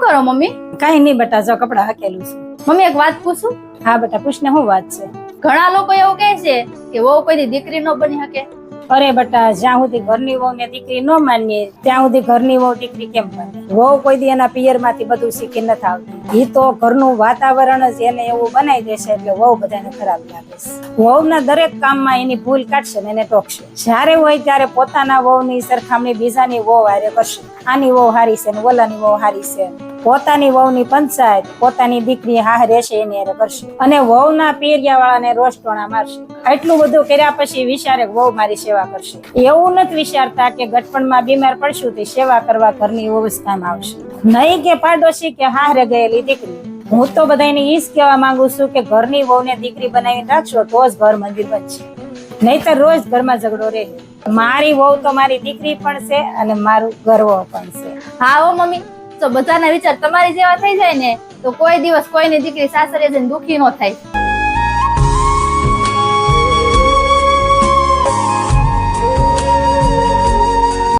કરો મમ્મી? કઈ નહીં બેટા, જો કપડા હકેલું છું. મમ્મી એક વાત પૂછું? હા બેટા, પૂછને શું વાત છે? ઘણા લોકો એવું કહે છે કે વહુ કોઈ દીકરી ન બની શકે. અરે બેટા, જ્યાં સુધી ઘરની વહુ ને દીકરી ન માનીએ ત્યાં સુધી ઘરની વહુ દીકરી કેમ બને? વહુ કોઈ દી એના પિયર માંથી બધું શીખી નથી આવતી. એ તો ઘરનું વાતાવરણ જ એને એવું બનાવી દેશે એટલે વહુ બધાને ખરાબ લાગે છે. વહુના દરેક કામમાં એની ભૂલ કાઢશે ને એને ટોકશે. જ્યારે હોય ત્યારે પોતાના વહુની સરખામણી બીજાની વહુ હારે કરશે. આની વહુ હારી છે ને ઓલાની વહુ હારી છે. પોતાની વહુની પંચાયત પોતાની દીકરી હારે રહેશે એની હારે કરશે અને વહુના પેરિયા વાળાને રોષટોણા મારશે. આટલું બધું કર્યા પછી વિચારે વહુ મારી સેવા કરશે. એવું નથી વિચારતા કે ગટપણમાં બીમાર પડશું તો સેવા કરવા ઘરની વહુ જ કામ આવશે, નહીં કે પાડોશી કે હારે ગયેલી દીકરી. હું તો બધાને ઈ જ કહેવા માંગુ છું કે ઘરની વહુને દીકરી બનાવીને રાખશો તો જ ઘર મંદિર બનશે, નહીતર રોજ ઘરમાં ઝઘડો રહે. મારી વહુ તો મારી દીકરી પણ છે અને મારું ગર્વ પણ છે. હા હો મમ્મી, તો બધાના વિચાર તમારી જેવા થઈ જાય ને તો કોઈ દિવસ કોઈની દીકરી સાસરે જઈને દુખી ન થાય.